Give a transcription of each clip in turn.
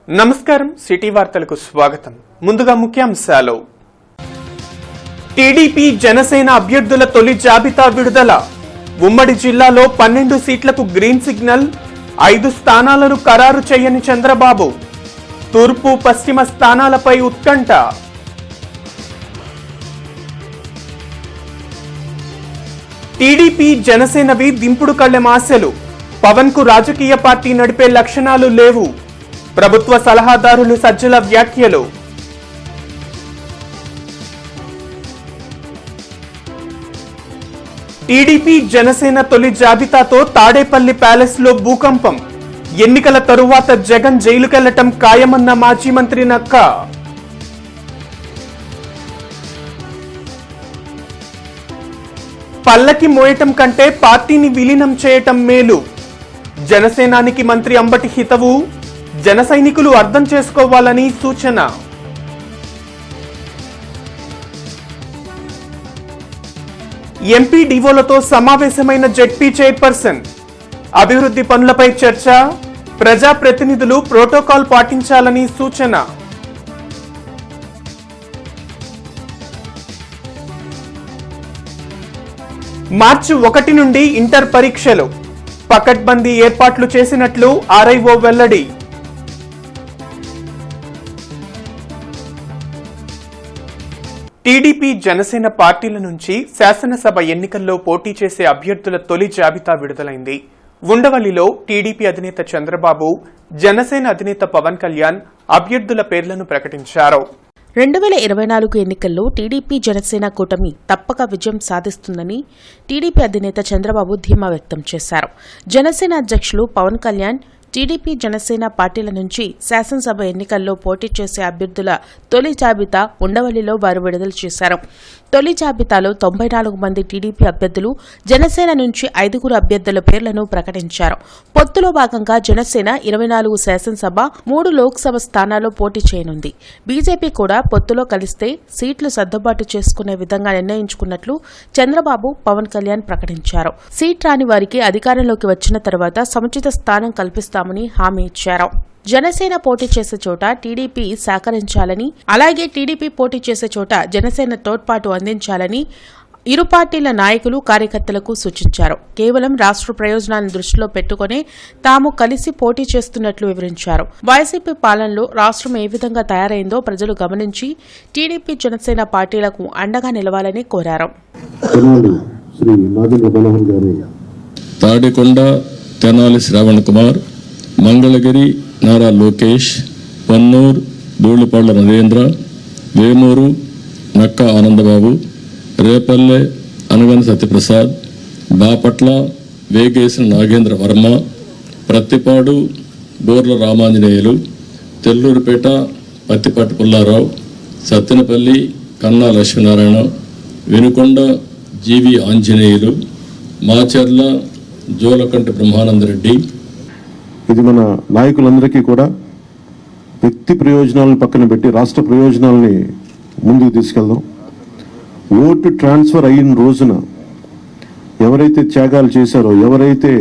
నమస్కారం, సిటీ వార్తలకు స్వాగతం. ముందుగా ముఖ్యాంశాలు. టీడీపీ జనసేన అభ్యర్థుల తొలి జాబితా విడుదల. ఉమ్మడి జిల్లాలో 12 సీట్లకు గ్రీన్ సిగ్నల్, 5 స్థానాలను ఖరారు చేయని చంద్రబాబు. తూర్పు పశ్చిమ స్థానాలపై ఉత్కంఠ. టీడీపీ జనసేనవి దింపుడు కళ్ళెం ఆశలు. పవన్ కు రాజకీయ పార్టీ నడిపే లక్షణాలు లేవు. ప్రభుత్వ సలహాదారులు సజ్జల వ్యాఖ్యలు. టీడీపీ జనసేన తొలి జాబితాతో తాడేపల్లి ప్యాలెస్ లో భూకంపం. ఎన్నికల తరువాత జగన్ జైలుకెళ్లటం ఖాయమన్న మాజీ మంత్రి నక్కా. పల్లకి మోయటం కంటే పార్టీని విలీనం చేయటం మేలు. జనసేనానికి మంత్రి అంబటి హితవు. జన సైనికులు అర్థం చేసుకోవాలని సూచన. ఎంపీడీఓలతో సమావేశమైన జెడ్పీ చైర్పర్సన్. అభివృద్ధి పనులపై చర్చ. ప్రజాప్రతినిధులు ప్రోటోకాల్ పాటించాలని సూచన. మార్చి 1 నుండి ఇంటర్ పరీక్షలు. పకడ్బందీ ఏర్పాట్లు చేసినట్లు ఆర్ఐఓ వెల్లడి. టీడీపీ జనసేన పార్టీల నుంచి శాసనసభ ఎన్నికల్లో పోటీ చేసే అభ్యర్థుల తొలి జాబితా విడుదలైంది. ఉండవల్లిలో టీడీపీ అధినేత చంద్రబాబు, జనసేన అధినేత పవన్ కళ్యాణ్ అభ్యర్థుల పేర్లను ప్రకటించారు. 2024 ఎన్నికల్లో టీడీపీ జనసేన కూటమి తప్పక విజయం సాధిస్తుందని టీడీపీ అధినేత చంద్రబాబు ధీమా వ్యక్తం చేశారు. జనసేన అధ్యక్షులు పవన్ కళ్యాణ్ టీడీపీ జనసేన పార్టీల నుంచి శాసనసభ ఎన్నికల్లో పోటీ చేసే అభ్యర్థుల తొలి జాబితా ఉండవల్లిలో వారు విడుదల చేశారు. తొలి జాబితాలో 94 మంది టీడీపీ అభ్యర్థులు, జనసేన నుంచి 5 అభ్యర్థుల పేర్లను ప్రకటించారు. పొత్తులో భాగంగా జనసేన 24 శాసనసభ, 3 లోక్సభ స్థానాల్లో పోటీ చేయనుంది. బీజేపీ కూడా పొత్తులో కలిస్తే సీట్లు సర్దుబాటు చేసుకునే విధంగా నిర్ణయించుకున్నట్లు చంద్రబాబు, పవన్ కళ్యాణ్ ప్రకటించారు. సీట్ రాని వారికి అధికారంలోకి వచ్చిన తర్వాత సముచిత స్థానం కల్పిస్తామని హామీ ఇచ్చారు. జనసేన పోటీ చేసే చోట టీడీపీ సహకరించాలని, అలాగే టీడీపీ పోటీ చేసే చోట జనసేన తోడ్పాటు అందించాలని ఇరు పార్టీల నాయకులు, కార్యకర్తలకు సూచించారు. కేవలం రాష్ట్ర ప్రయోజనాలను దృష్టిలో పెట్టుకుని తాము కలిసి పోటీ చేస్తున్నట్లు వివరించారు. వైసీపీ పాలనలో రాష్ట్రం ఏ విధంగా తయారైందో ప్రజలు గమనించి టీడీపీ జనసేన పార్టీలకు అండగా నిలవాలని కోరారు. తాడికొండ తెనాలి శ్రావణ్ కుమార్, మంగళగిరి నారా లోకేష్, పన్నూర్ ధూళిపాళ్ల నరేంద్ర, వేమూరు నక్కా ఆనందబాబు, రేపల్లె అనగన సత్యప్రసాద్, బాపట్ల వేగేసిన నాగేంద్ర వర్మ, ప్రత్తిపాడు బోర్ల రామాంజనేయులు, తెల్లూరుపేట పత్తిపాటి పుల్లారావు, సత్తెనపల్లి కన్నా లక్ష్మీనారాయణ, వినుకొండ జీవి ఆంజనేయులు, మాచర్ల జోలకంటి బ్రహ్మానందరెడ్డి. ఇది మన నాయకులందరికీ కూడా వ్యక్తి ప్రయోజనాలను పక్కన పెట్టి రాష్ట్ర ప్రయోజనాలని ముందుకు తీసుకెళ్దాం. ఓటు ట్రాన్స్ఫర్ అయిన రోజున ఎవరైతే త్యాగాలు చేశారో, ఎవరైతే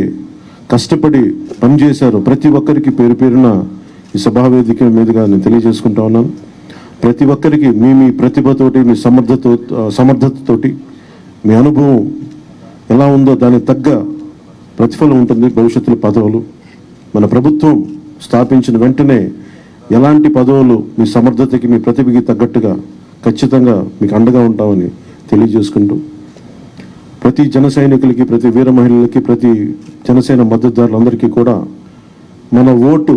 కష్టపడి పనిచేశారో ప్రతి ఒక్కరికి పేరు పేరున ఈ సభావేదిక మీదుగా నేను తెలియజేసుకుంటా ఉన్నాను. ప్రతి ఒక్కరికి మీ ప్రతిభతోటి, మీ సమర్థతతోటి, మీ అనుభవం ఎలా ఉందో దానికి తగ్గ ప్రతిఫలం ఉంటుంది. భవిష్యత్తులో పదవులు మన ప్రభుత్వం స్థాపించిన వెంటనే ఎలాంటి పదవులు మీ సమర్థతకి, మీ ప్రతిభకి తగ్గట్టుగా ఖచ్చితంగా మీకు అండగా ఉంటామని తెలియజేసుకుంటూ, ప్రతి జన సైనికులకి, ప్రతి వీర మహిళలకి, ప్రతి జనసేన మద్దతుదారులందరికీ కూడా మన ఓటు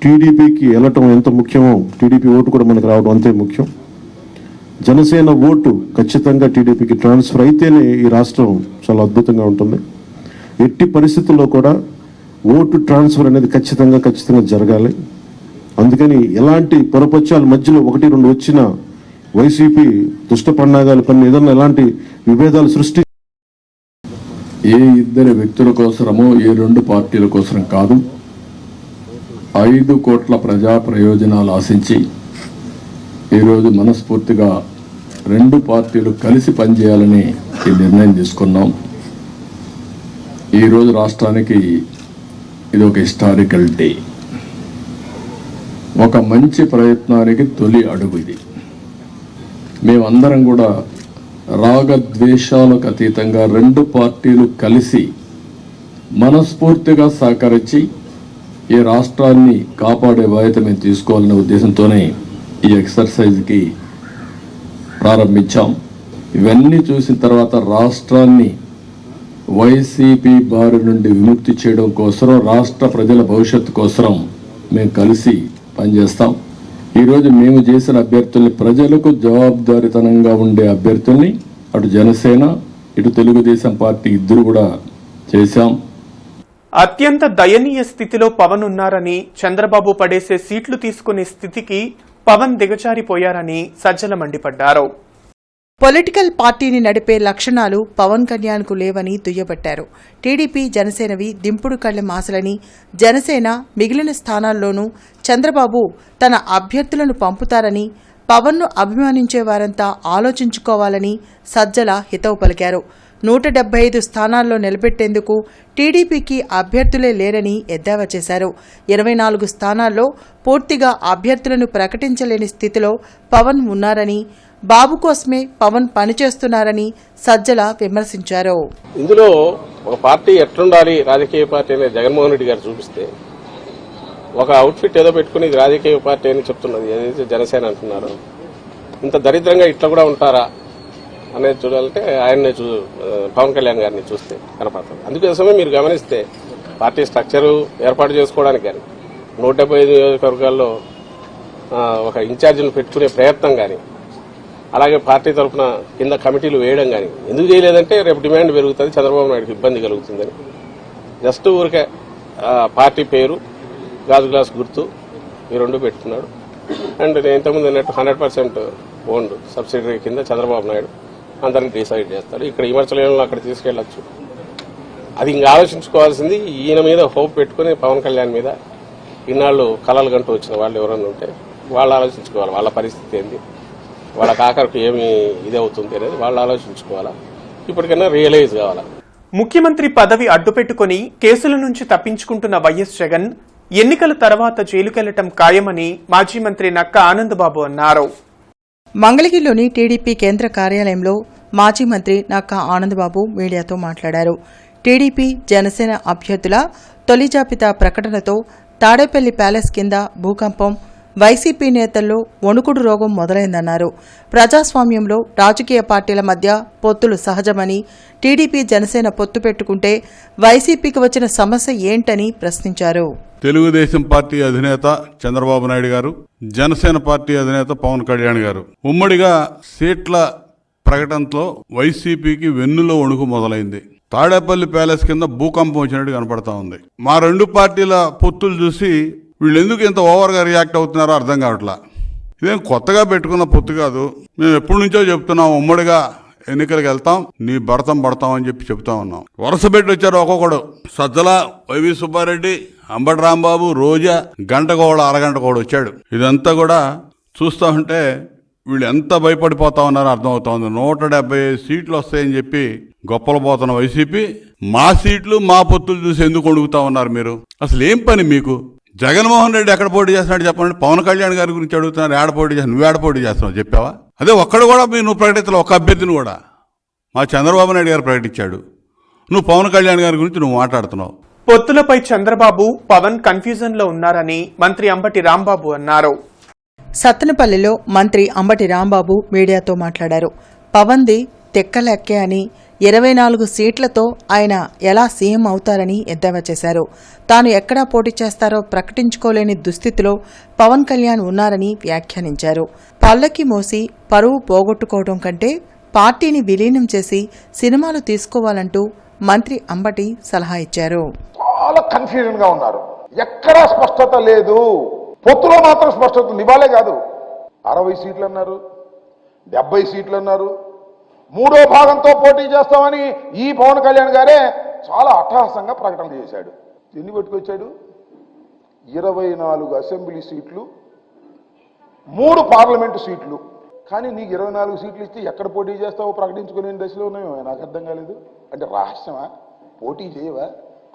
టీడీపీకి వెళ్ళటం ఎంత ముఖ్యమో టీడీపీ ఓటు కూడా మనకు రావడం అంతే ముఖ్యం. జనసేన ఓటు ఖచ్చితంగా టీడీపీకి ట్రాన్స్ఫర్ అయితేనే ఈ రాష్ట్రం చాలా అద్భుతంగా ఉంటుంది. ఎట్టి పరిస్థితుల్లో కూడా ఓటు ట్రాన్స్ఫర్ అనేది ఖచ్చితంగా జరగాలి. అందుకని ఎలాంటి పొరపచ్చాల మధ్యలో 1-2 వచ్చిన వైసీపీ దుష్ట పన్నాగాలు పని ఏదన్నా ఎలాంటి విభేదాలు సృష్టి ఏ ఇద్దరు వ్యక్తుల కోసమో, ఏ 2 పార్టీల కోసం కాదు, 5 కోట్ల ప్రజా ప్రయోజనాలు ఆశించి ఈరోజు మనస్ఫూర్తిగా 2 పార్టీలు కలిసి పనిచేయాలని ఈ నిర్ణయం తీసుకున్నాం. ఈరోజు రాష్ట్రానికి ఇది ఒక హిస్టారికల్ డే. ఒక మంచి ప్రయత్నానికి తొలి అడుగు ఇది. మేమందరం కూడా రాగద్వేషాలకు అతీతంగా రెండు పార్టీలు కలిసి మనస్ఫూర్తిగా సహకరించి ఈ రాష్ట్రాన్ని కాపాడే బాధ్యత మేము తీసుకోవాలనే ఉద్దేశంతోనే ఈ ఎక్సర్సైజ్కి ప్రారంభించాం. ఇవన్నీ చూసిన తర్వాత రాష్ట్రాన్ని వైసీపీ బారి నుండి విముక్తి చేయడం కోసం, రాష్ట్ర ప్రజల భవిష్యత్తు కోసం మేము కలిసి పనిచేస్తాం. ఈరోజు మేము చేసిన అభ్యర్థుల్ని, ప్రజలకు జవాబుదారీతనంగా ఉండే అభ్యర్థుల్ని అటు జనసేన ఇటు తెలుగుదేశం పార్టీ ఇద్దరు కూడా చేశాం. అత్యంత దయనీయ స్థితిలో పవన్ ఉన్నారని, చంద్రబాబు పడేసే సీట్లు తీసుకునే స్థితికి పవన్ దిగజారిపోయారని సజ్జల మండిపడ్డారు. పొలిటికల్ పార్టీని నడిపే లక్షణాలు పవన్ కళ్యాణ్కు లేవని దుయ్యబట్టారు. టీడీపీ జనసేనవి దింపుడు కళ్ల మాసలని, జనసేన మిగిలిన స్థానాల్లోనూ చంద్రబాబు తన అభ్యర్థులను పంపుతారని, పవన్ను అభిమానించే వారంతా ఆలోచించుకోవాలని సజ్జల హితవు పలికారు. 175 స్థానాల్లో నిలబెట్టేందుకు టీడీపీకి అభ్యర్థులే లేరని ఎద్దేవా చేశారు. 24 స్థానాల్లో పూర్తిగా అభ్యర్థులను ప్రకటించలేని స్థితిలో పవన్ ఉన్నారని, బాబు కోసమే పవన్ పనిచేస్తున్నారని సజ్జల విమర్శించారు. ఇందులో ఒక పార్టీ ఎట్లుండాలి, రాజకీయ పార్టీ అనేది జగన్మోహన్ రెడ్డి గారు చూపిస్తే, ఒక అవుట్ఫిట్ ఏదో పెట్టుకుని ఇది రాజకీయ పార్టీ అని చెప్తున్నది ఏదైతే జనసేన అంటున్నారు. ఇంత దరిద్రంగా ఇట్లా కూడా ఉంటారా అనేది చూడాలంటే ఆయన్ని పవన్ కళ్యాణ్ గారిని చూస్తే కనపడుతుంది. అందుకోసమే మీరు గమనిస్తే పార్టీ స్ట్రక్చరు ఏర్పాటు చేసుకోవడానికి కానీ 175 నియోజకవర్గాల్లో ఒక ఇన్ఛార్జిని పెట్టుకునే ప్రయత్నం కానీ, అలాగే పార్టీ తరఫున కింద కమిటీలు వేయడం కానీ ఎందుకు చేయలేదంటే రేపు డిమాండ్ పెరుగుతుంది, చంద్రబాబు నాయుడుకి ఇబ్బంది కలుగుతుందని. జస్ట్ ఊరికే పార్టీ పేరు, గాజు గ్లాస్ గుర్తు ఈ రెండు పెట్టుకున్నాడు. అండ్ నేను ఇంతకుముందు అన్నట్టు 100% ఓన్డ్ సబ్సిడరీ కింద చంద్రబాబు నాయుడు అందరిని డిసైడ్ చేస్తాడు. ఇక్కడ విమర్శలను అక్కడ తీసుకెళ్లొచ్చు. అది ఇంకా ఆలోచించుకోవాల్సింది ఈయన మీద హోప్ పెట్టుకుని పవన్ కళ్యాణ్ మీద ఇన్నాళ్ళు కలలు గంటూ వచ్చిన వాళ్ళు ఎవరన్నా ఉంటే వాళ్ళు ఆలోచించుకోవాలి. వాళ్ళ పరిస్థితి ఏంది, వాళ్ళ ఆఖరికి ఏమి ఇది అవుతుంది అనేది వాళ్ళు ఆలోచించుకోవాలా. ఇప్పటికైనా రియలైజ్ కావాలా. ముఖ్యమంత్రి పదవి అడ్డుపెట్టుకుని కేసుల నుంచి తప్పించుకుంటున్న వైఎస్ జగన్ ఎన్నికల తర్వాత జైలుకెళ్లటం ఖాయమని మాజీ మంత్రి నక్కా ఆనందబాబు అన్నారు. మంగళగిరిలోని టీడీపీ కేంద్ర కార్యాలయంలో మాజీ మంత్రి నక్కా ఆనందబాబు మీడియాతో మాట్లాడారు. టీడీపీ జనసేన అభ్యర్థుల తొలి జాబితా ప్రకటనతో తాడేపల్లి ప్యాలెస్ కింద భూకంపం, వైసీపీ నేతల్లో వణుకుడు రోగం మొదలైందన్నారు. ప్రజాస్వామ్యంలో రాజకీయ పార్టీల మధ్య పొత్తులు సహజమని, టీడీపీ జనసేన పొత్తు పెట్టుకుంటే వైసీపీకి వచ్చిన సమస్య ఏంటని ప్రశ్నించారు. తెలుగుదేశం పార్టీ అధినేత చంద్రబాబు నాయుడు గారు, జనసేన పార్టీ అధినేత పవన్ కళ్యాణ్ గారు ఉమ్మడిగా సీట్ల ప్రకటనతో వైసీపీకి వెన్నులో వణుకు మొదలైంది. తాడేపల్లి ప్యాలెస్ కింద భూకంపం వచ్చినట్టు కనపడతా ఉంది. మా రెండు పార్టీల పొత్తులు చూసి వీళ్ళు ఎందుకు ఇంత ఓవర్గా రియాక్ట్ అవుతున్నారో అర్థం కావట్లా. ఇదేం కొత్తగా పెట్టుకున్న పొత్తు కాదు. మేము ఎప్పటి నుంచో చెప్తున్నాం, ఉమ్మడిగా ఎన్నికలకు వెళ్తాం, నీ భరతం పడతాం అని చెప్తా ఉన్నాం. వరుస పెట్టి వచ్చారు ఒక్కొక్కడు. సజ్జల, వైవి సుబ్బారెడ్డి, అంబటి రాంబాబు, రోజా, గంటకోడు, అరగంటకోడు వచ్చాడు. ఇదంతా కూడా చూస్తూ ఉంటే వీళ్ళు ఎంత భయపడిపోతా ఉన్నారో అర్థమవుతోంది. 175 సీట్లు వస్తాయని చెప్పి గొప్పలు పోతున్న వైసీపీ మా సీట్లు మా పొత్తులు చూసి ఎందుకు అడుగుతా ఉన్నారు మీరు? అసలు ఏం పని మీకు? జగన్మోహన్ రెడ్డి ఎక్కడ పోటీ చేస్తున్నాడు చెప్పండి. పవన్ కళ్యాణ్ గారి గురించి అడుగుతున్నారు, ఏడ పోటీ చేస్తున్నావు, నువ్వు ఏడ పోటీ చేస్తున్నావు చెప్పావా? అదే ఒక్కడు కూడా నువ్వు ప్రకటించాలి. ఒక అభ్యర్థిని కూడా మా చంద్రబాబు నాయుడు గారు ప్రకటించాడు. నువ్వు పవన్ కళ్యాణ్ గారి గురించి నువ్వు మాట్లాడుతున్నావు. పొత్తులపై చంద్రబాబు, పవన్ కన్ఫ్యూజన్ లో ఉన్నారని మంత్రి అంబటి రాంబాబు అన్నారు. సత్తెనపల్లిలో మంత్రి అంబటి రాంబాబు మీడియాతో మాట్లాడారు. పవన్ది తెక్కలెక్కే అని, 24 సీట్లతో ఆయన ఎలా సీఎం అవుతారని ఎద్దేవా చేశారు. తాను ఎక్కడా పోటీ చేస్తారో ప్రకటించుకోలేని దుస్థితిలో పవన్ కళ్యాణ్ ఉన్నారని వ్యాఖ్యానించారు. పల్లకి మోసి పరువు పోగొట్టుకోవడం కంటే పార్టీని విలీనం చేసి సినిమాలు తీసుకోవాలంటూ మంత్రి అంబటి సలహా ఇచ్చారు. చాలా కన్ఫ్యూజన్ గా ఉన్నారు. ఎక్కడా స్పష్టత లేదు. పొత్తులో మాత్రం స్పష్టత ఉంది. ఇవాళే కాదు, 60 సీట్లు అన్నారు, 70 సీట్లు అన్నారు. మూడో భాగంతో పోటీ చేస్తామని ఈ పవన్ కళ్యాణ్ గారే చాలా అట్టహాసంగా ప్రకటనలు చేశాడు. ఎన్ని పట్టుకొచ్చాడు? 24 అసెంబ్లీ సీట్లు, 3 పార్లమెంటు సీట్లు. కానీ నీకు 24 సీట్లు ఇస్తే ఎక్కడ పోటీ చేస్తావో ప్రకటించుకునే దశలో ఉన్నాయో నాకు అర్థం కాలేదు. అంటే రహస్యమా? పోటీ చేయవా?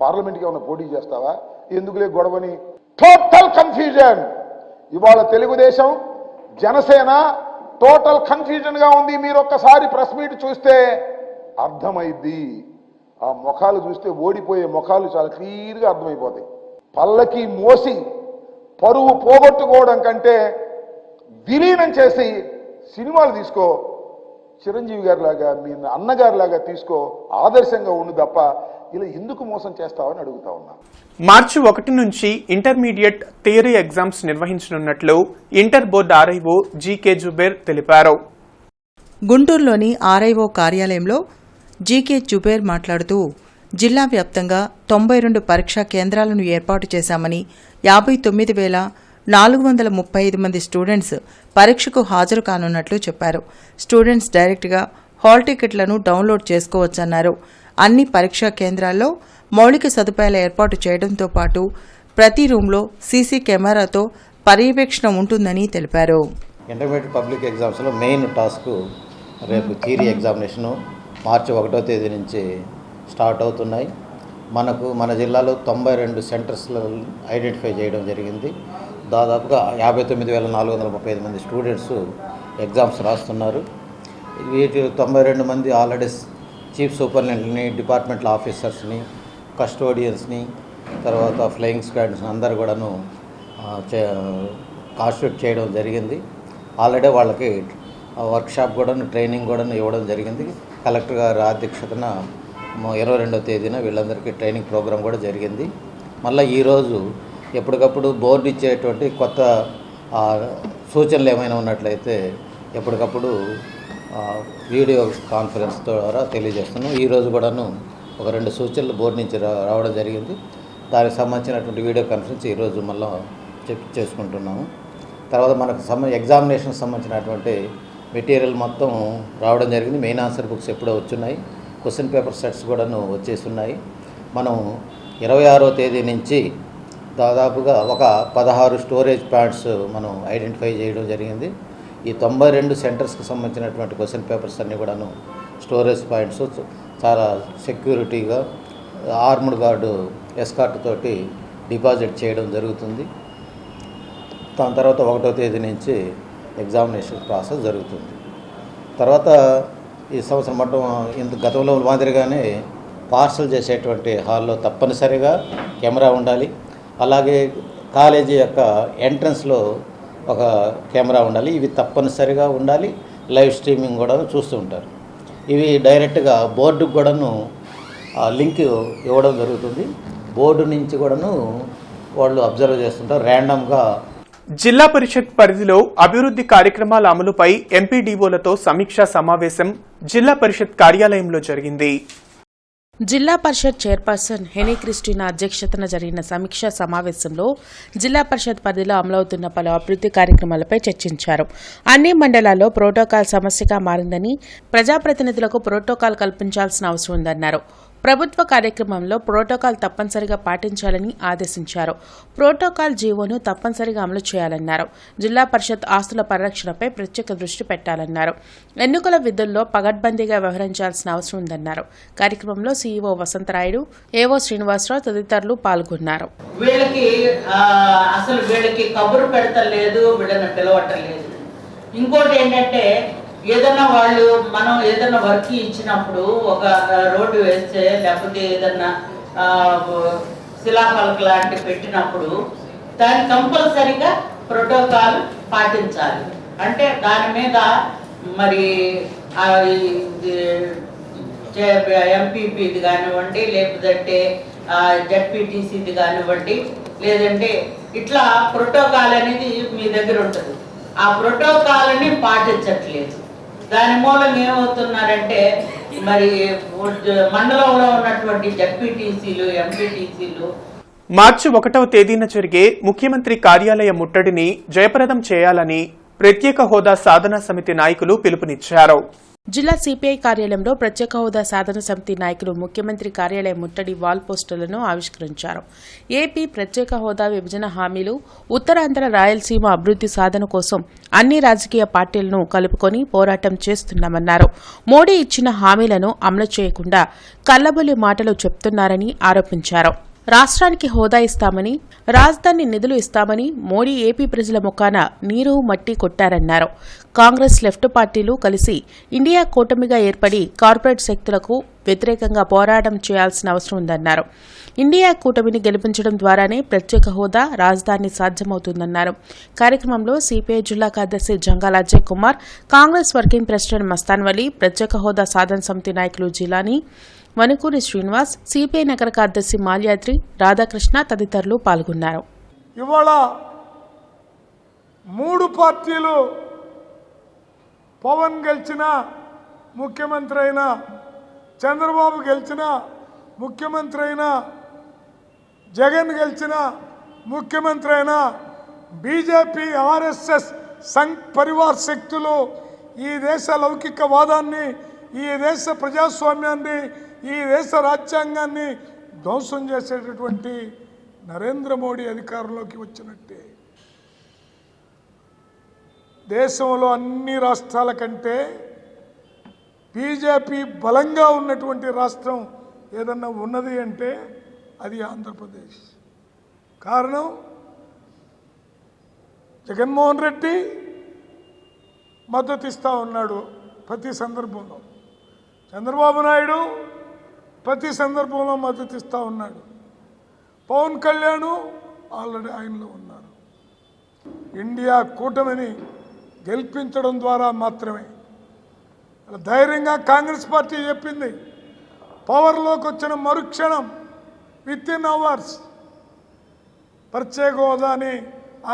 పార్లమెంట్కి ఏమైనా పోటీ చేస్తావా? ఎందుకులే గొడవని టోటల్ కన్ఫ్యూజన్. ఇవాళ తెలుగుదేశం జనసేన టోటల్ కన్ఫ్యూజన్ గా ఉంది. మీరు ఒక్కసారి ప్రెస్ మీట్ చూస్తే అర్థమైద్ది. ఆ ముఖాలు చూస్తే ఓడిపోయే ముఖాలు చాలా క్లియర్గా అర్థమైపోతాయి. పల్లకి మోసి పరువు పోగొట్టుకోవడం కంటే విలీనం చేసి సినిమాలు తీసుకో, చిరంజీవి గారి లాగా మీ అన్నగారి లాగా తీసుకో, ఆదర్శంగా ఉండు తప్ప ఇలా ఎందుకు మోసం చేస్తావని అడుగుతా ఉన్నా. మార్చి 1 నుంచి ఇంటర్మీడియట్ థియరీ ఎగ్జామ్స్ నిర్వహించనున్నట్లు inter board RIO GK Zubair తెలిపారు. గుంటూరులోని ఆర్ఐఓ కార్యాలయంలో జీకే జుబేర్ మాట్లాడుతూ జిల్లా వ్యాప్తంగా 92 పరీక్షా కేంద్రాలను ఏర్పాటు చేశామని 59,435 మంది స్టూడెంట్స్ పరీక్షకు హాజరు కానున్నట్లు చెప్పారు. స్టూడెంట్స్ డైరెక్ట్గా హాల్ టికెట్లను డౌన్లోడ్ చేసుకోవచ్చన్నారు. అన్ని పరీక్షా కేంద్రాల్లో మౌలిక సదుపాయాల ఏర్పాటు చేయడంతో పాటు ప్రతి రూంలో సీసీ కెమెరాతో పర్యవేక్షణ ఉంటుందని తెలిపారు. ఇంటర్మీడియట్ పబ్లిక్ ఎగ్జామ్స్లో మెయిన్ టాస్క్ రేపు థియరీ ఎగ్జామినేషను మార్చి 1వ తేదీ నుంచి స్టార్ట్ అవుతున్నాయి. మన జిల్లాలో 92 సెంటర్స్లో ఐడెంటిఫై చేయడం జరిగింది. దాదాపుగా 59,435 మంది స్టూడెంట్స్ ఎగ్జామ్స్ రాస్తున్నారు. వీటి 92 మంది ఆల్రెడీ చీఫ్ సూపరింటెండెంట్ని, డిపార్ట్మెంటల్ ఆఫీసర్స్ని, కస్టోడియన్స్ని, తర్వాత ఫ్లయింగ్ స్క్వాడ్స్ని అందరు కూడాను కాన్స్టిట్యూట్ చేయడం జరిగింది. ఆల్రెడీ వాళ్ళకి వర్క్షాప్ కూడాను ట్రైనింగ్ కూడాను ఇవ్వడం జరిగింది. కలెక్టర్ గారి అధ్యక్షతన 22వ తేదీన వీళ్ళందరికీ ట్రైనింగ్ ప్రోగ్రాం కూడా జరిగింది. మళ్ళీ ఈరోజు ఎప్పటికప్పుడు బోర్డు ఇచ్చేటువంటి కొత్త సూచనలు ఏమైనా ఉన్నట్లయితే ఎప్పటికప్పుడు వీడియో కాన్ఫరెన్స్ ద్వారా తెలియజేస్తున్నాం. ఈరోజు కూడాను ఒక 2 సూచనలు బోర్డు నుంచి రావడం జరిగింది. దానికి సంబంధించినటువంటి వీడియో కాన్ఫరెన్స్ ఈరోజు మళ్ళీ చేసుకుంటున్నాము. తర్వాత మనకు ఎగ్జామినేషన్ సంబంధించినటువంటి మెటీరియల్ మొత్తం రావడం జరిగింది. మెయిన్ ఆన్సర్ బుక్స్ ఎప్పుడో వచ్చున్నాయి. క్వశ్చన్ పేపర్ సెట్స్ కూడాను వచ్చేస్తున్నాయి. మనం 26వ తేదీ నుంచి దాదాపుగా ఒక 16 స్టోరేజ్ ప్యాడ్స్ మనం ఐడెంటిఫై చేయడం జరిగింది. ఈ 92 సెంటర్స్కి సంబంధించినటువంటి క్వశ్చన్ పేపర్స్ అన్నీ కూడాను స్టోరేజ్ పాయింట్స్ చాలా సెక్యూరిటీగా ఆర్మ్డ్ గార్డు ఎస్కార్ట్ తోటి డిపాజిట్ చేయడం జరుగుతుంది. దాని తర్వాత 1వ తేదీ నుంచి ఎగ్జామినేషన్ ప్రాసెస్ జరుగుతుంది. తర్వాత ఈ సంవత్సరం మొత్తం గతంలో మాదిరిగానే పార్సల్ చేసేటువంటి హాల్లో తప్పనిసరిగా కెమెరా ఉండాలి. అలాగే కాలేజీ యొక్క ఎంట్రన్స్లో ఒక కెమెరా ఉండాలి. ఇవి తప్పనిసరిగా ఉండాలి. లైవ్ స్ట్రీమింగ్ కూడా చూస్తూ ఉంటారు. ఇవి డైరెక్ట్గా బోర్డుకు కూడాను లింక్ ఇవ్వడం జరుగుతుంది. బోర్డు నుంచి కూడాను వాళ్ళు అబ్జర్వ్ చేస్తుంటారు. ర్యాండమ్గా జిల్లా పరిషత్ పరిధిలో అభివృద్ధి కార్యక్రమాల అమలుపై ఎంపీడీఓలతో సమీక్షా సమావేశం జిల్లా పరిషత్ కార్యాలయంలో జరిగింది. జిల్లా పరిషత్ చైర్పర్సన్ హెనీ క్రిస్టినా అధ్యక్షతన జరిగిన సమీక్షా సమావేశంలో జిల్లా పరిషత్ పరిధిలో అమలవుతున్న పలు అభివృద్ధి కార్యక్రమాలపై చర్చించారు. అన్ని మండలాల్లో ప్రోటోకాల్ సమస్యగా మారిందని, ప్రజాప్రతినిధులకు ప్రోటోకాల్ కల్పించాల్సిన అవసరం ఉందన్నారు. ప్రభుత్వ కార్యక్రమంలో ప్రోటోకాల్ తప్పనిసరిగా పాటించాలని ఆదేశించారు. ప్రోటోకాల్ జీవోను తప్పనిసరిగా అమలు చేయాలన్నారు. జిల్లా పరిషత్ ఆస్తుల పరిరక్షణపై ప్రత్యేక దృష్టి పెట్టాలన్నారు. ఎన్నికల విధుల్లో పగడ్బందీగా వ్యవహరించాల్సిన అవసరం ఉందన్నారు. కార్యక్రమంలో సీఈఓ వసంతరాయుడు, ఏవో శ్రీనివాసరావు తదితరులు పాల్గొన్నారు. వీళ్ళకి కబురు పెడతలేదు, వీళ్ళని పిలవటలేదు. ఇంకోటి ఏంటంటే ఏదన్నా మనం ఏదన్నా వర్క్ ఇచ్చినప్పుడు ఒక రోడ్డు వేస్తే లేకపోతే ఏదన్నా శిలాఫలక లాంటివి పెట్టినప్పుడు దాన్ని కంపల్సరిగా ప్రోటోకాల్ పాటించాలి. అంటే దాని మీద మరి ఎంపీపీది కానివ్వండి, లేకపోతే జడ్పీటీసీది కానివ్వండి, లేదంటే ఇట్లా ప్రోటోకాల్ అనేది మీ దగ్గర ఉంటుంది. ఆ ప్రోటోకాల్ని పాటించట్లేదు. దాని మూలంగా ఏమవుతున్నారంటే మరి మండలంలో ఉన్నటువంటి జడ్పీటీసీలు, ఎంపీటీసీలు మార్చి 1వ తేదీన జరిగే ముఖ్యమంత్రి కార్యాలయ ముట్టడిని జయప్రదం చేయాలని ప్రత్యేక హోదా సాధనా సమితి నాయకులు పిలుపునిచ్చారు. జిల్లా సిపిఐ కార్యాలయంలో ప్రత్యేక హోదా సాధన సమితి నాయకులు ముఖ్యమంత్రి కార్యాలయ ముట్టడి వాల్ పోస్టర్లను ఆవిష్కరించారు. ఏపీ ప్రత్యేక హోదా విభజన హామీలు, ఉత్తరాంధ్ర రాయలసీమ అభివృద్ధి సాధన కోసం అన్ని రాజకీయ పార్టీలను కలుపుకొని పోరాటం చేస్తున్నామన్నారు. మోడీ ఇచ్చిన హామీలను అమలు చేయకుండా కల్లబొల్లి మాటలు చెప్తున్నారని ఆరోపించారు. రాష్ట్రానికి హోదా ఇస్తామని, రాజధాని నిధులు ఇస్తామని మోడీ ఏపీ ప్రజల ముఖాన నీరు మట్టి కొట్టారన్నారు. కాంగ్రెస్ లెఫ్ట్ పార్టీలు కలిసి ఇండియా కూటమిగా ఏర్పడి కార్పొరేట్ శక్తులకు వ్యతిరేకంగా పోరాటం చేయాల్సిన అవసరం ఉందన్నారు. ఇండియా కూటమిని గెలిపించడం ద్వారానే ప్రత్యేక హోదా, రాజధాని సాధ్యమవుతుందన్నారు. కార్యక్రమంలో సిపిఐ జిల్లా కార్యదర్శి జంగాల అజయ్ కుమార్, కాంగ్రెస్ వర్కింగ్ ప్రెసిడెంట్ మస్తాన్ వలీ, ప్రత్యేక హోదా సాధన సమితి నాయకులు జిలానీ, వనుకూరి శ్రీనివాస్, సిపిఐ నగర కార్యదర్శి మాల్యాద్రి, రాధాకృష్ణ తదితరులు పాల్గొన్నారు. ఇవాళ 3 పార్టీలు పవన్ గెలిచిన ముఖ్యమంత్రి అయినా, చంద్రబాబు గెలిచిన ముఖ్యమంత్రి అయినా, జగన్ గెలిచిన ముఖ్యమంత్రి అయినా, బీజేపీ ఆర్ఎస్ఎస్ సంఘ్ పరివార్ శక్తులు ఈ దేశ లౌకికవాదాన్ని, ఈ దేశ ప్రజాస్వామ్యాన్ని, ఈ దేశ రాజ్యాంగాన్ని ధ్వంసం చేసేటటువంటి నరేంద్ర మోడీ అధికారంలోకి వచ్చినట్టే. దేశంలో అన్ని రాష్ట్రాల కంటే బీజేపీ బలంగా ఉన్నటువంటి రాష్ట్రం ఏదన్నా ఉన్నది అంటే అది ఆంధ్రప్రదేశ్. కారణం జగన్మోహన్ రెడ్డి మద్దతు ఇస్తూ ఉన్నాడు ప్రతి సందర్భంలో, చంద్రబాబు నాయుడు ప్రతి సందర్భంలో మద్దతు ఇస్తూ ఉన్నాడు, పవన్ కళ్యాణ్ ఆల్రెడీ ఆయనలో ఉన్నారు. ఇండియా కూటమిని గెలిపించడం ద్వారా మాత్రమే ధైర్యంగా కాంగ్రెస్ పార్టీ చెప్పింది. పవర్లోకి వచ్చిన మరుక్షణం విత్ ఇన్ అవర్స్ ప్రత్యేక హోదాని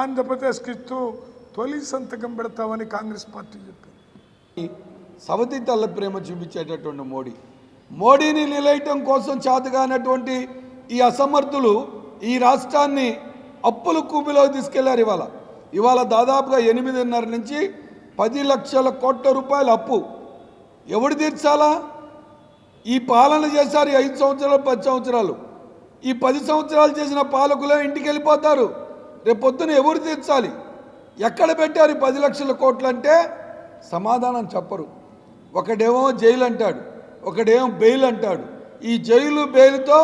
ఆంధ్రప్రదేశ్కి ఇస్తూ తొలి సంతకం పెడతామని కాంగ్రెస్ పార్టీ చెప్పింది. సవతి తల్ల ప్రేమ చూపించేటటువంటి మోడీని నిలయటం కోసం చేతగానటువంటి ఈ అసమర్థులు ఈ రాష్ట్రాన్ని అప్పుల కూపిలో తీసుకెళ్లారు. ఇవాళ దాదాపుగా 8.5 నుంచి 10 లక్షల కోట్ల రూపాయల అప్పు ఎవడు తీర్చాలా? ఈ పాలన చేశారు 5 సంవత్సరాలు 10 సంవత్సరాలు. ఈ 10 సంవత్సరాలు చేసిన పాలకులే ఇంటికి వెళ్ళిపోతారు. రేపొద్దున ఎవరు తీర్చాలి? ఎక్కడ పెట్టారు 10 లక్షల కోట్లు అంటే సమాధానం చెప్పరు. ఒకడేమో జైలు అంటాడు, ఒకడేమో బెయిల్ అంటాడు. ఈ జైలు బెయిల్తో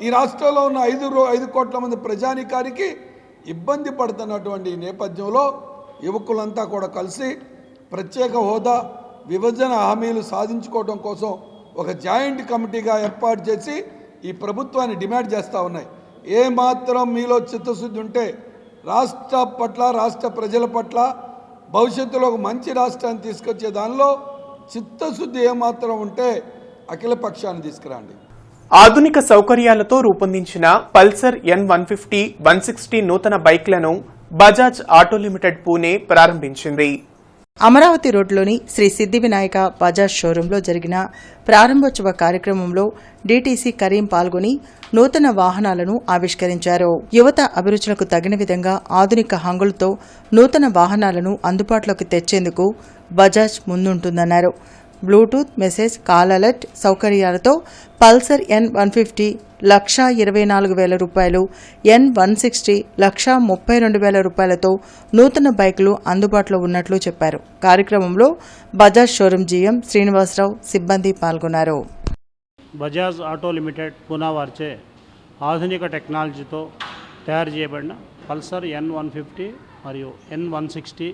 ఈ రాష్ట్రంలో ఉన్న 5 కోట్ల మంది ప్రజానికానికి ఇబ్బంది పడుతున్నటువంటి ఈ నేపథ్యంలో యువకులంతా కూడా కలిసి ప్రత్యేక హోదా, విభజన హామీలు సాధించుకోవడం కోసం ఒక జాయింట్ కమిటీగా ఏర్పాటు చేసి ఈ ప్రభుత్వాన్ని డిమాండ్ చేస్తూ ఉన్నాయి. ఏమాత్రం మీలో చిత్తశుద్ధి ఉంటే రాష్ట్ర పట్ల, రాష్ట్ర ప్రజల పట్ల భవిష్యత్తులో ఒక మంచి రాష్ట్రాన్ని తీసుకొచ్చే దానిలో చిత్తశుద్ధి ఏమాత్రం ఉంటే అఖిల పక్షాన్ని తీసుకురండి. ఆధునిక సౌకర్యాలతో రూపొందించిన పల్సర్ N150, 160 నూతన బైక్లను బజాజ్ ఆటో లిమిటెడ్ పూణే ప్రారంభించింది. అమరావతి రోడ్లోని శ్రీ సిద్ధి వినాయక బజాజ్ షోరూంలో జరిగిన ప్రారంభోత్సవ కార్యక్రమంలో డీటీసీ కరీం పాల్గొని నూతన వాహనాలను ఆవిష్కరించారు. యువత అభిరుచులకు తగిన విధంగా ఆధునిక హంగులతో నూతన వాహనాలను అందుబాటులోకి తెచ్చేందుకు బజాజ్ ముందుంటుందన్నారు. బ్లూటూత్, మెసేజ్, కాల్ అలర్ట్ సౌకర్యాలతో పల్సర్ N150 1,24,000 రూపాయలు, N160 1,32,000 రూపాయలతో నూతన బైకులు అందుబాటులో ఉన్నట్లు చెప్పారు. కార్యక్రమంలో బజాజ్ షోరూం జీఎం శ్రీనివాసరావు, సిబ్బంది పాల్గొన్నారు. బజాజ్ ఆటో లిమిటెడ్ పూనా వారిచే ఆధునిక టెక్నాలజీతో తయారు చేయబడిన పల్సర్ N150 మరియు N160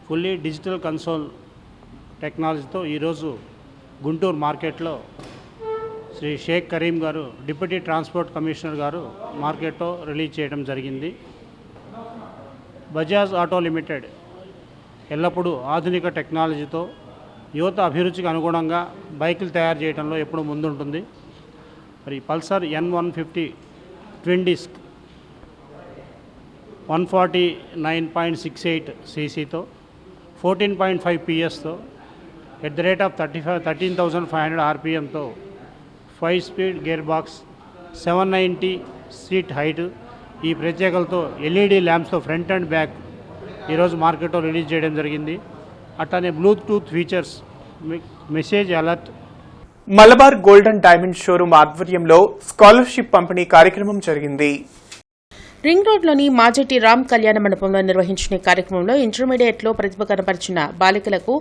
ఫుల్లీ డిజిటల్ కన్సోల్ టెక్నాలజీతో ఈరోజు గుంటూరు మార్కెట్లో శ్రీ షేక్ కరీం గారు, డిప్యూటీ ట్రాన్స్పోర్ట్ కమిషనర్ గారు మార్కెట్లో రిలీజ్ చేయడం జరిగింది. బజాజ్ ఆటో లిమిటెడ్ ఎల్లప్పుడూ ఆధునిక టెక్నాలజీతో యువత అభిరుచికి అనుగుణంగా బైకులు తయారు చేయడంలో ఎప్పుడూ ముందుంటుంది. మరి పల్సర్ N150 ట్విన్ డిస్క్ 149.68 cc-తో 14.5 PS-తో ఎట్ ద రేట్ ఆఫ్ 13,500 RPM-తో 5 speed gear box, 790 seat height, ఈ ప్రత్యేకలతో LED ల్యాంప్స్తో ఫ్రంట్ అండ్ బ్యాక్ ఈరోజు మార్కెట్లో రిలీజ్ చేయడం జరిగింది. అట్లానే Bluetooth features, message alert. Malabar gold and diamond showroom ఆధ్వర్యంలో స్కాలర్షిప్ పంపిణీ కార్యక్రమం జరిగింది. రింగ్ రోడ్లోని మాజెట్టి రామ్ కళ్యాణ మండపంలో నిర్వహించిన కార్యక్రమంలో ఇంటర్మీడియట్లో ప్రతిభ కనపరిచిన బాలికలకు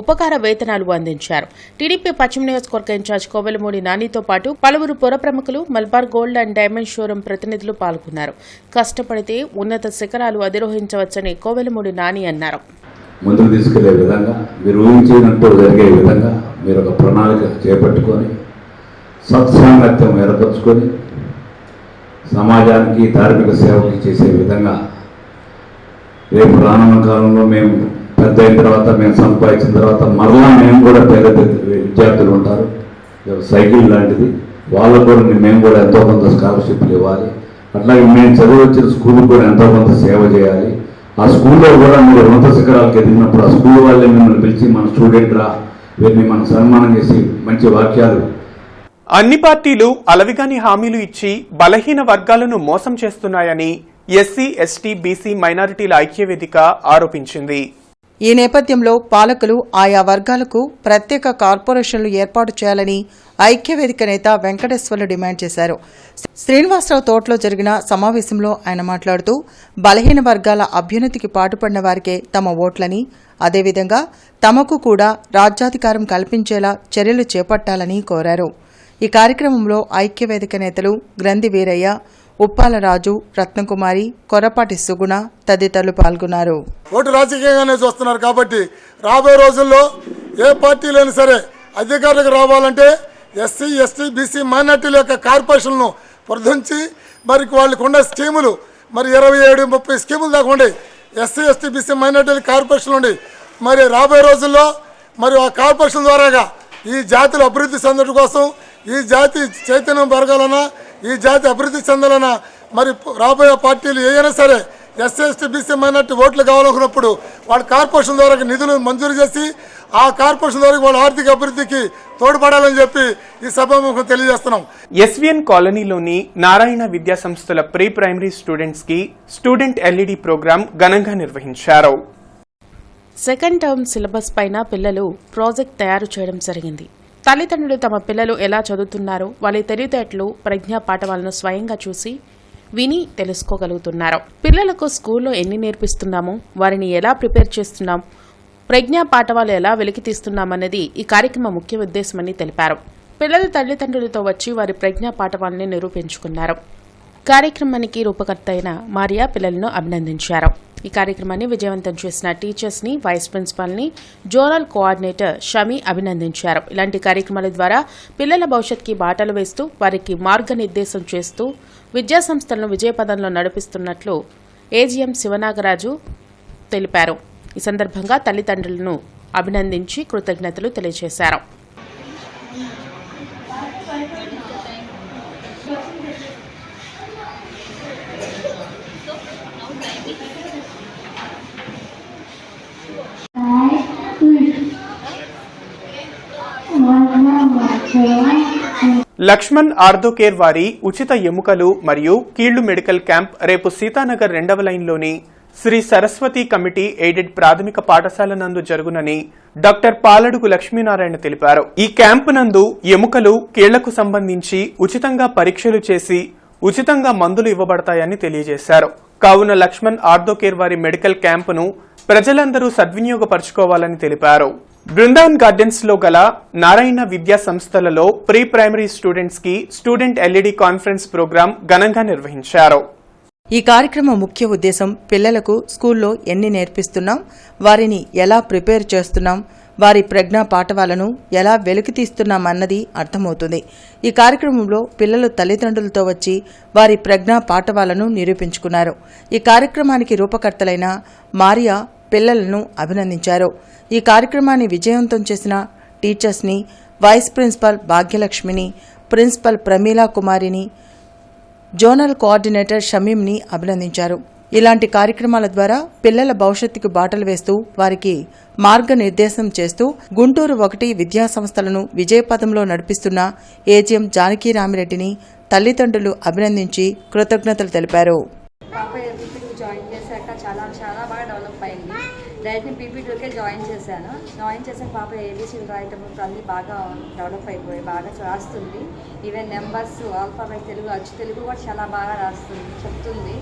ఉపకార వేతనాలు అందించారు. టీడీపీ పశ్చిమ నియోజకవర్గ ఇన్ఛార్జ్ కోవెలమూడి నానితో పాటు పలువురు పుర ప్రముఖులు, Malabar gold and diamond showroom ప్రతినిధులు పాల్గొన్నారు. కష్టపడితే ఉన్నత శిఖరాలు అధిరోహించవచ్చని కోవెలమూడి నాని అన్నారు. ముందుకు తీసుకెళ్లే విధంగా, మీరు ఊహించినట్టు జరిగే విధంగా మీరు ఒక ప్రణాళిక చేపట్టుకొని సత్సాంగత్యం ఏర్పరచుకొని సమాజానికి ధార్మిక సేవకి చేసే విధంగా రేపు రానున్న కాలంలో మేము పెద్ద అయిన తర్వాత, మేము సంపాదించిన తర్వాత మరలా మేము కూడా పేద విద్యార్థులు ఉంటారు, సైకిల్ లాంటిది, వాళ్ళకు కూడా మేము కూడా ఎంతో కొంత స్కాలర్షిప్లు ఇవ్వాలి. అట్లాగే మేము చదివి వచ్చిన స్కూల్కి కూడా ఎంతో కొంత సేవ చేయాలి. ఆ స్కూల్లో కూడా మీరు ఉన్నత శిఖరాలకు ఎదిగినప్పుడు ఆ స్కూల్ వాళ్ళే మిమ్మల్ని పిలిచి మన స్టూడెంట్ రా, వీరిని మనం సన్మానం చేసి మంచి వాక్యాలు. అన్ని పార్టీలు అలవిగాని హామీలు ఇచ్చి బలహీన వర్గాలను మోసం చేస్తున్నాయని ఎస్సీ, ఎస్టీ, బీసీ మైనారిటీల ఐక్యవేదిక ఆరోపించింది. ఈ నేపథ్యంలో పాలకులు ఆయా వర్గాలకు ప్రత్యేక కార్పొరేషన్లు ఏర్పాటు చేయాలని ఐక్యవేదిక నేత వెంకటేశ్వర్లు డిమాండ్ చేశారు. శ్రీనివాసరావు తోటలో జరిగిన సమావేశంలో ఆయన మాట్లాడుతూ బలహీన వర్గాల అభ్యున్నతికి పాటుపడిన వారికే తమ ఓట్లని, అదేవిధంగా తమకు కూడా రాజ్యాధికారం కల్పించేలా చర్యలు చేపట్టాలని కోరారు. ఈ కార్యక్రమంలో ఐక్యవేదిక నేతలు గ్రంథి వీరయ్య, ఉప్పాల రాజు, రత్నకుమారి, కొరపాటి సుగుణ తదితరులు పాల్గొన్నారు. ఓటు రాజకీయంగానే చూస్తున్నారు కాబట్టి రాబోయే రోజుల్లో ఏ పార్టీలైనా సరే అధికారులకు రావాలంటే ఎస్సీ, ఎస్టీ, బీసీ మైనార్టీల యొక్క కార్పొరేషన్లను పొందించి మరి వాళ్ళకు ఉన్న స్కీములు మరి 27-30 స్కీములు దాకా ఉండే ఎస్సీ, ఎస్టీ, బీసీ మైనార్టీల కార్పొరేషన్లు ఉండి మరి రాబోయే రోజుల్లో మరి ఆ కార్పొరేషన్ ద్వారాగా ఈ జాతుల అభివృద్ధి చెందడం కోసం, ఈ జాతి చైతన్యం పెరగాలన్నా, ఈ జాతి అభివృద్ధి చెందాలన్నా మరి రాబోయే పార్టీలు ఏదైనా సరే ఎస్సీ, ఎస్టీ, బీసీ మైనార్టీ ఓట్లు కావాలనుకున్నప్పుడు వాళ్ళ కార్పొరేషన్ ద్వారా నిధులు మంజూరు చేసి ఆ కార్పొరేషన్ ద్వారా వాళ్ళ ఆర్థిక అభివృద్ధికి తోడ్పడాలని చెప్పి ఈ సభాముఖం తెలియజేస్తున్నాం. ఎస్వీఎన్ కాలనీలోని నారాయణ విద్యా సంస్థల ప్రీ ప్రైమరీ స్టూడెంట్స్ కి స్టూడెంట్ ఎల్ఈడి ప్రోగ్రాం ఘనంగా నిర్వహించారు. సెకండ్ టర్మ్ సిలబస్ పైన పిల్లలు ప్రాజెక్ట్ తయారు చేయడం జరిగింది. తల్లిదండ్రులు తమ పిల్లలు ఎలా చదువుతున్నారో వాళ్ళ తెలివితేటలు, ప్రజ్ఞా పాఠవాలను స్వయంగా చూసి విని తెలుసుకోగలుగుతున్నారు. పిల్లలకు స్కూల్లో ఎన్ని నేర్పిస్తున్నామో, వారిని ఎలా ప్రిపేర్ చేస్తున్నాం, ప్రజ్ఞా పాఠవాలు ఎలా వెలికి తీస్తున్నామన్నది ఈ కార్యక్రమం ముఖ్య ఉద్దేశమని తెలిపారు. పిల్లల తల్లిదండ్రులతో వచ్చి వారి ప్రజ్ఞా పాఠవాలని నిరూపించుకున్నారు. కార్యక్రమానికి రూపకర్త అయిన మారియా పిల్లలను అభినందించారు. ఈ కార్యక్రమాన్ని విజయవంతం చేసిన టీచర్స్ ని, వైస్ ప్రిన్సిపాల్ ని, జోనల్ కోఆర్డినేటర్ షమి అభినందించారు. ఇలాంటి కార్యక్రమాల ద్వారా పిల్లల భవిష్యత్తుకి బాటలు వేస్తూ వారికి మార్గనిర్దేశం చేస్తూ విద్యాసంస్థలను విజయపదంలో నడిపిస్తున్నట్లు ఏజీఎం శివనాగరాజు తెలిపారు. ఈ సందర్భంగా తల్లిదండ్రులను అభినందించి కృతజ్ఞతలు తెలియజేశారు. లక్ష్మణ్ ఆర్థోకేర్ వారి ఉచిత ఎముకలు మరియు కీళ్లు మెడికల్ క్యాంప్ రేపు సీతానగర్ 2వ లైన్లోని శ్రీ సరస్వతి కమిటీ ఎయిడెడ్ ప్రాథమిక పాఠశాల నందు జరుగునని డాక్టర్ పాలడుగు లక్ష్మీనారాయణ తెలిపారు. ఈ క్యాంపు నందు ఎముకలు, కీళ్లకు సంబంధించి ఉచితంగా పరీక్షలు చేసి ఉచితంగా మందులు ఇవ్వబడతాయని తెలియజేశారు. కావున లక్ష్మణ్ ఆర్థోకేర్ వారి మెడికల్ క్యాంపును ప్రజలందరూ సద్వినియోగపరచుకోవాలని తెలిపారు. బృందావన్ గార్డెన్స్ లో గల నారాయణ విద్యా సంస్థలలో ప్రీ ప్రైమరీ స్టూడెంట్స్ కి స్టూడెంట్ ఎల్ఈడి కాన్ఫరెన్స్ ప్రోగ్రాం ఘనంగా నిర్వహించారు. ఈ కార్యక్రమం ముఖ్య ఉద్దేశం పిల్లలకు స్కూల్లో ఎన్ని నేర్పిస్తున్నాం, వారిని ఎలా ప్రిపేర్ చేస్తున్నాం, వారి ప్రజ్ఞా పాఠవాలను ఎలా వెలికితీస్తున్నామన్నది అర్థమవుతుంది. ఈ కార్యక్రమంలో పిల్లలు తల్లిదండ్రులతో వచ్చి వారి ప్రజ్ఞా పాఠవాలను నిరూపించుకున్నారు. ఈ కార్యక్రమానికి రూపకర్తలైన మారియా పిల్లలను అభినందించారు. ఈ కార్యక్రమాన్ని విజయవంతం చేసిన టీచర్స్ని, వైస్ ప్రిన్సిపల్ భాగ్యలక్ష్మిని, ప్రిన్సిపల్ ప్రమీలా కుమారిని, జోనల్ కోఆర్డినేటర్ షమీంని అభినందించారు. ఇలాంటి కార్యక్రమాల ద్వారా పిల్లల భవిష్యత్తుకు బాటలు వేస్తూ వారికి మార్గనిర్దేశం చేస్తూ గుంటూరు 1 విద్యా సంస్థలను విజయపథంలో నడిపిస్తున్న ఏజీఎం జానకీరామిరెడ్డిని తల్లిదండ్రులు అభినందించి కృతజ్ఞతలు తెలిపారు. జాయిన్ చేశాక చాలా బాగా డెవలప్ అయింది. డైరెక్ట్ని పీపీటీకే జాయిన్ చేశాక పాప ఏబీసీలు రాయటం అన్నీ బాగా డెవలప్ అయిపోయి బాగా రాస్తుంది. ఈవెన్ నెంబర్స్, ఆల్ఫాబెట్, తెలుగు, అచ్చు తెలుగు కూడా చాలా బాగా చెప్తుంది.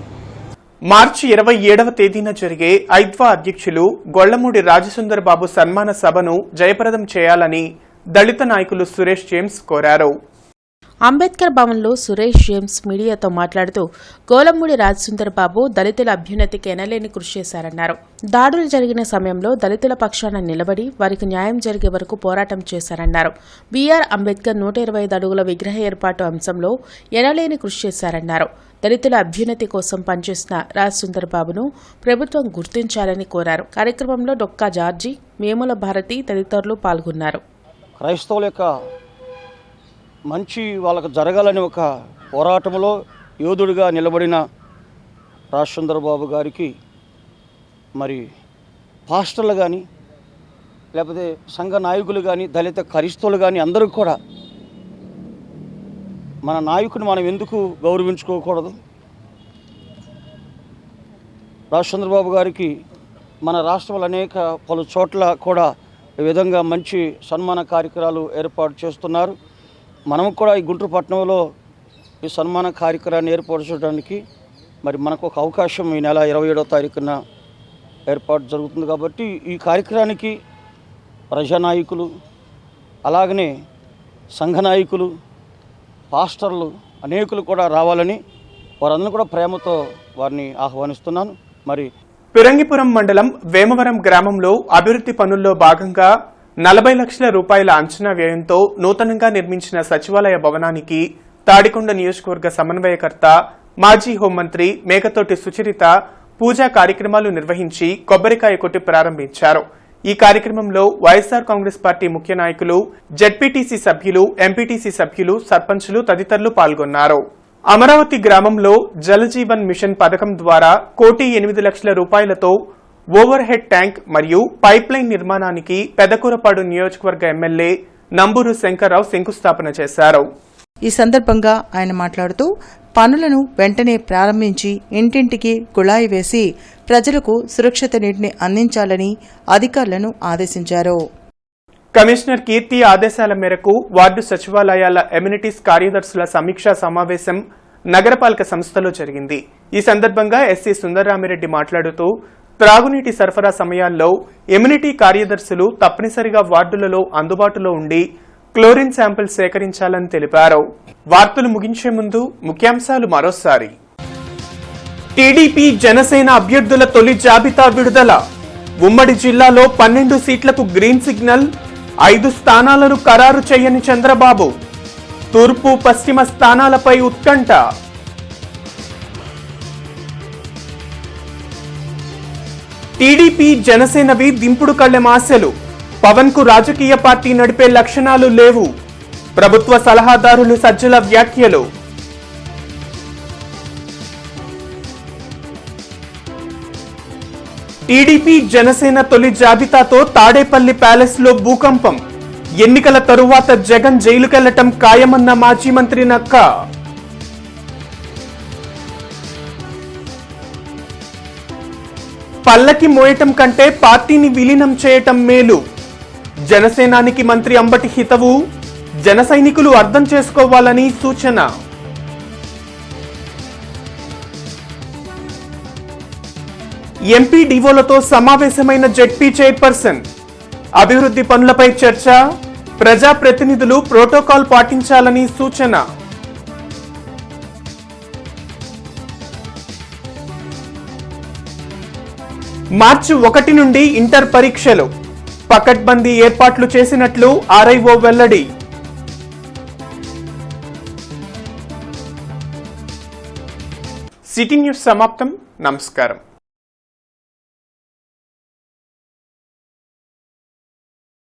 మార్చి 27వ తేదీన జరిగే ఐద్వా అధ్యక్షులు గొళ్లమూడి రాజసుందర్ బాబు సన్మాన సభను జయప్రదం చేయాలని దళిత నాయకులు సురేష్ జేమ్స్ కోరారు. అంబేద్కర్ భవన్లో సురేష్ జేమ్స్ మీడియాతో మాట్లాడుతూ గోలమూడి రాజసుందర్ బాబు దళితుల అభ్యున్నతికి ఎనలేని కృషి చేశారన్నారు. దాడులు జరిగిన సమయంలో దళితుల పక్షాన నిలబడి వారికి న్యాయం జరిగే వరకు పోరాటం చేశారన్నారు. బీఆర్ అంబేద్కర్ 125 అడుగుల విగ్రహ ఏర్పాటు అంశంలో ఎనలేని కృషి చేశారన్నారు. దళితుల అభ్యున్నతి కోసం పనిచేసిన రాజసుందర్ బాబును ప్రభుత్వం గుర్తించాలని కోరారు. కార్యక్రమంలో డొక్కా జార్జి, వేముల భారతి తదితరులు పాల్గొన్నారు. క్రైస్తవుల యొక్క మంచి వాళ్ళకు జరగాలని ఒక పోరాటంలో యోధుడిగా నిలబడిన రాజసుందర్ బాబు గారికి మరి పాస్టర్లు కానీ లేకపోతే సంఘ నాయకులు కానీ దళిత క్రైస్తవులు కానీ అందరూ కూడా మన నాయకుని మనం ఎందుకు గౌరవించుకోకూడదు? రాజసుందర్ బాబు గారికి మన రాష్ట్రంలో అనేక పలు చోట్ల కూడా ఈ విధంగా మంచి సన్మాన కార్యక్రమాలు ఏర్పాటు చేస్తున్నారు. మనం కూడా ఈ గుంటూరు పట్టణంలో ఈ సన్మాన కార్యక్రమాన్ని ఏర్పాటు చేయడానికి మరి మనకు ఒక అవకాశం ఈ నెల 27వ తారీఖున ఏర్పాటు జరుగుతుంది. కాబట్టి ఈ కార్యక్రమానికి ప్రజానాయకులు అలాగనే సంఘ నాయకులు పాస్టర్లు అనేకులు కూడా రావాలని వారందరూ కూడా ప్రేమతో వారిని ఆహ్వానిస్తున్నాను. మరి పిరంగిపురం మండలం వేమవరం గ్రామంలో అభివృద్ధి పనుల్లో భాగంగా 40 లక్షల రూపాయల అంచనా వ్యయంతో నూతనంగా నిర్మించిన సచివాలయ భవనానికి తాడికొండ నియోజకవర్గ సమన్వయకర్త మాజీ హోంమంత్రి మేకతోటి సుచరిత పూజా కార్యక్రమాలు నిర్వహించి కొబ్బరికాయ కొట్టి ప్రారంభించారు. ఈ కార్యక్రమంలో వైఎస్ఆర్ కాంగ్రెస్ పార్టీ ముఖ్య నాయకులు, జెడ్పీటీసీ సభ్యులు, ఎంపీటీసీ సభ్యులు, సర్పంచులు తదితరులు పాల్గొన్నారు. అమరావతి గ్రామంలో జలజీవన్ మిషన్ పథకం ద్వారా 1,08 లక్షల రూపాయలతో ఓవర్ హెడ్ ట్యాంక్ మరియు పైప్ లైన్ నిర్మాణానికి పెదకూరపాడు నియోజకవర్గ ఎమ్మెల్యే నంబూరు శంకర్రావు శంకుస్థాపన చేశారు. ఈ సందర్భంగా ఆయన మాట్లాడుతూ పనులను వెంటనే ప్రారంభించి ఇంటింటికి కుళాయి వేసి ప్రజలకు సురక్షిత నీటిని అందించాలని అధికారులను ఆదేశించారు. కమిషనర్ కీర్తి ఆదేశాల మేరకు వార్డు సచివాలయాల ఎమ్యూనిటీస్ కార్యదర్శుల సమీక్షా సమావేశం నగరపాలక సంస్థలో జరిగింది. ఈ సందర్భంగా ఎస్సీ సుందరరామిరెడ్డి మాట్లాడుతూ త్రాగునీటి సరఫరా సమయాల్లో ఎమ్యూనిటీ కార్యదర్శులు తప్పనిసరిగా వార్డులలో అందుబాటులో ఉండి క్లోరిన్ శాంపిల్ సేకరించాలని తెలిపారు. వార్తలు ముగించే ముందు ముఖ్యాంశాలు మరోసారి. టీడీపీ జనసేన అభ్యర్థుల తొలి జాబితా విడుదల. ఉమ్మడి జిల్లాలో 12 సీట్లకు గ్రీన్ సిగ్నల్. 5 స్థానాలను ఖరారు చేయని చంద్రబాబు. తూర్పు పశ్చిమ స్థానాలపై ఉత్కంఠ. టీడీపీ జనసేనవి దింపుడు కళ్లెం ఆశలు. పవన్ కు రాజకీయ పార్టీ నడిపే లక్షణాలు లేవు. ప్రభుత్వ సలహాదారులు సజ్జల వ్యాఖ్యలు. టీడీపీ జనసేన తొలి జాబితాతో తాడేపల్లి ప్యాలెస్ లో భూకంపం. ఎన్నికల తరువాత జగన్ జైలుకెళ్లటం ఖాయమన్న మాజీ మంత్రి నక్కా. పల్లకి మోయటం కంటే పార్టీని విలీనం చేయటం మేలు. జనసేనానికి మంత్రి అంబటి హితవు. జన సైనికులు అర్థం చేసుకోవాలని సూచన. ఎంపీ డివోలతో సమావేశమైన జెడ్పీ చైర్పర్సన్. అభివృద్ధి పనులపై చర్చ. ప్రజాప్రతినిధులు ప్రోటోకాల్ పాటించాలని సూచన. మార్చి 1 నుండి ఇంటర్ పరీక్షలు. పకడ్బందీ ఏర్పాట్లు చేసినట్లు ఆర్ఐఓ వెల్లడి. సిటీ న్యూస్ సమాప్తం. నమస్కారం.